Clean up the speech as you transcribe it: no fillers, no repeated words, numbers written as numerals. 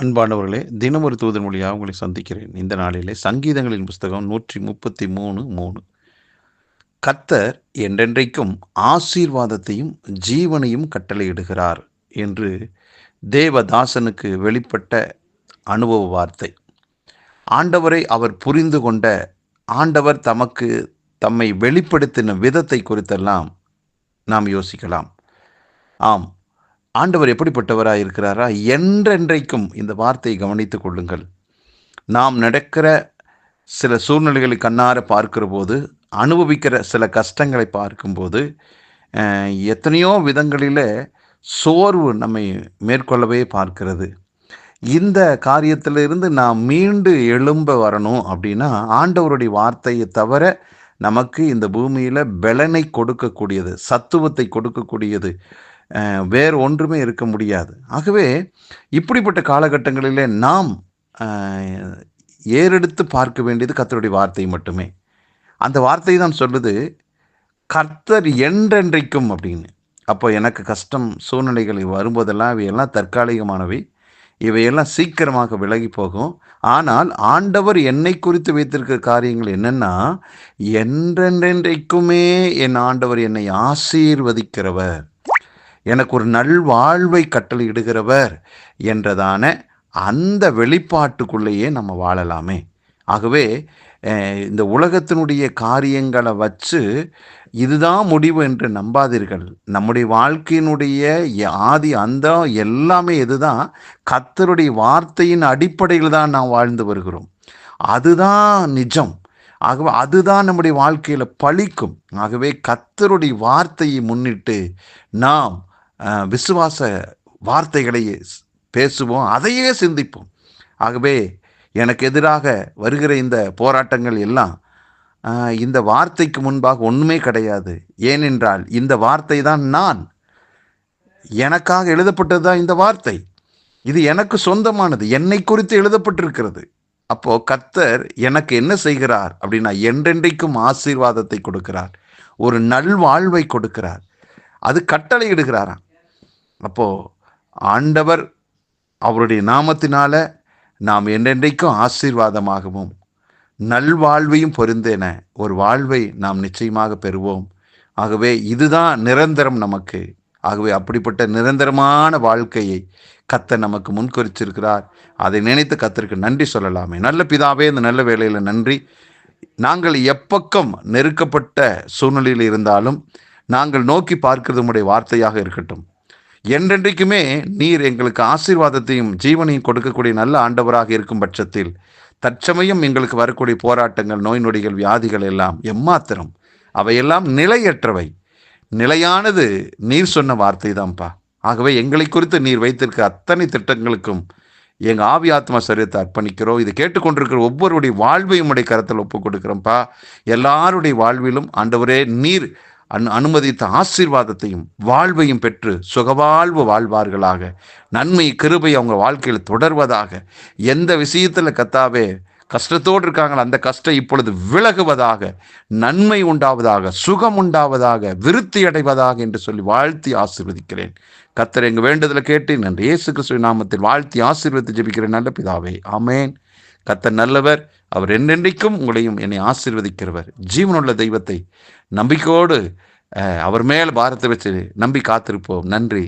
அன்பானவர்களே, தினம் ஒரு தூதன் மொழியாக உங்களை சந்திக்கிறேன். இந்த நாளிலே சங்கீதங்களின் புஸ்தகம் 133:3. கர்த்தர் என்றென்றைக்கும் ஆசீர்வாதத்தையும் ஜீவனையும் கட்டளையிடுகிறார் என்று தேவதாசனுக்கு வெளிப்பட்ட அனுபவ வார்த்தை. ஆண்டவரை அவர் புரிந்து கொண்ட, ஆண்டவர் தமக்கு தம்மை வெளிப்படுத்தின விதத்தை குறித்தெல்லாம் நாம் யோசிக்கலாம். ஆம், ஆண்டவர் எப்படிப்பட்டவராக இருக்கிறாரா? என்றென்றைக்கும் இந்த வார்த்தையை கவனித்துக் கொள்ளுங்கள். நாம் நடக்கிற சில சூழ்நிலைகளை கண்ணார பார்க்கிற போது, அனுபவிக்கிற சில கஷ்டங்களை பார்க்கும்போது, எத்தனையோ விதங்களில் சோர்வு நம்மை மேற்கொள்ளவே பார்க்கிறது. இந்த காரியத்திலிருந்து நாம் மீண்டு எழும்ப வரணும் அப்படின்னா, ஆண்டவருடைய வார்த்தையை தவிர நமக்கு இந்த பூமியில் பலனை கொடுக்கக்கூடியது, சத்துவத்தை கொடுக்கக்கூடியது வேறு ஒன்றுமே இருக்க முடியாது. ஆகவே இப்படிப்பட்ட காலகட்டங்களிலே நாம் ஏறெடுத்து பார்க்க வேண்டியது கர்த்தருடைய வார்த்தை மட்டுமே. அந்த வார்த்தை தான் சொல்லுது, கர்த்தர் என்றென்றைக்கும் அப்படின்னு. அப்போ எனக்கு கஷ்டம் சூழ்நிலைகள் வரும்போதெல்லாம் இவையெல்லாம் தற்காலிகமானவை, இவையெல்லாம் சீக்கிரமாக விலகி போகும். ஆனால் ஆண்டவர் என்னை குறித்து வைத்திருக்கிற காரியங்கள் என்னென்னா, என்றென்றைக்குமே என் ஆண்டவர் என்னை ஆசீர்வதிக்கிறவர், எனக்கு ஒரு நல்வாழ்வை கட்டளையிடுகிறவர் என்றதான அந்த வெளிப்பாட்டுக்குள்ளேயே நம்ம வாழலாமே. ஆகவே இந்த உலகத்தினுடைய காரியங்களை வச்சு இதுதான் முடிவு என்று நம்பாதீர்கள். நம்முடைய வாழ்க்கையினுடைய ஆதி அந்தம் எல்லாமே இதுதான், கர்த்தருடைய வார்த்தையின் அடிப்படையில் தான் நாம் வாழ்ந்து வருகிறோம். அதுதான் நிஜம். ஆகவே அதுதான் நம்முடைய வாழ்க்கையில் பலிக்கும். ஆகவே கர்த்தருடைய வார்த்தையை முன்னிட்டு நாம் விசுவாச வார்த்தைகளை பேசுவோம், அதையே சிந்திப்போம். ஆகவே எனக்கு எதிராக வருகிற இந்த போராட்டங்கள் எல்லாம் இந்த வார்த்தைக்கு முன்பாக ஒன்றுமே கிடையாது. ஏனென்றால் இந்த வார்த்தை தான் நான், எனக்காக எழுதப்பட்டது தான் இந்த வார்த்தை. இது எனக்கு சொந்தமானது, என்னை குறித்து எழுதப்பட்டிருக்கிறது. அப்போ கர்த்தர் எனக்கு என்ன செய்கிறார் அப்படின்னா, என்றென்றைக்கும் ஆசீர்வாதத்தை கொடுக்கிறார், ஒரு நல்வாழ்வை கொடுக்கிறார், அது கட்டளையிடுகிறாராம். அப்போ ஆண்டவர் அவருடைய நாமத்தினால நாம் என்றென்றைக்கும் ஆசீர்வாதமாகவும் நல்வாழ்வையும் பொருந்தேன ஒரு வாழ்வை நாம் நிச்சயமாக பெறுவோம். ஆகவே இதுதான் நிரந்தரம் நமக்கு. ஆகவே அப்படிப்பட்ட நிரந்தரமான வாழ்க்கையை கர்த்தர் நமக்கு முன்குறிச்சிருக்கிறார். அதை நினைத்து கர்த்தருக்கு நன்றி சொல்லலாமே. நல்ல பிதாவே, இந்த நல்ல வேளையில் நன்றி. நாங்கள் எப்பக்கம் நெருக்கப்பட்ட சூழ்நிலையில் இருந்தாலும் நாங்கள் நோக்கி பார்க்கிறது உம்முடைய வார்த்தையாக இருக்கட்டும். என்றென்றைக்குமே நீர் எங்களுக்கு ஆசீர்வாதத்தையும் ஜீவனையும் கொடுக்கக்கூடிய நல்ல ஆண்டவராக இருக்கும் பட்சத்தில் தற்சமயம் எங்களுக்கு வரக்கூடிய போராட்டங்கள், நோய் நொடிகள், வியாதிகள் எல்லாம் எம்மாத்திரம், அவையெல்லாம் நிலையற்றவை. நிலையானது நீர் சொன்ன வார்த்தை தான்ப்பா. ஆகவே எங்களை குறித்து நீர் வைத்திருக்க அத்தனை திட்டங்களுக்கும் எங்கள் ஆவி ஆத்மா சரீரத்தை அர்ப்பணிக்கிறோம். இதை கேட்டுக்கொண்டிருக்கிற ஒவ்வொருடைய வாழ்வையும் உடைய கரத்தில் ஒப்புக் கொடுக்குறோம்ப்பா. எல்லாருடைய வாழ்விலும் ஆண்டவரே நீர் அனுமதித்த ஆசீர்வாதத்தையும் வாழ்வையும் பெற்று சுகவாழ்வு வாழ்வார்களாக. நன்மை கிருபை அவங்க வாழ்க்கையில் தொடர்வதாக. எந்த விஷயத்தில் கர்த்தாவே கஷ்டத்தோடு இருக்காங்களோ அந்த கஷ்டம் இப்பொழுது விலகுவதாக, நன்மை உண்டாவதாக, சுகம் உண்டாவதாக, விருத்தி அடைவதாக என்று சொல்லி வாழ்த்தி ஆசீர்வதிக்கிறேன். கர்த்தர் எங்கள் வேண்டுதலை கேட்டு நன்றி. இயேசு கிறிஸ்துவின் நாமத்தில் வாழ்த்தி ஆசீர்வதித்து ஜெபிக்கிறேன் நல்ல பிதாவே, ஆமேன். கர்த்தர் நல்லவர், அவர் என்றென்றைக்கும் உங்களையும் என்னை ஆசீர்வதிக்கிறவர். ஜீவனுள்ள தெய்வத்தை நம்பிக்கையோடு அவர் மேல் பாரத்தை வச்சு நம்பி காத்திருப்போம். நன்றி.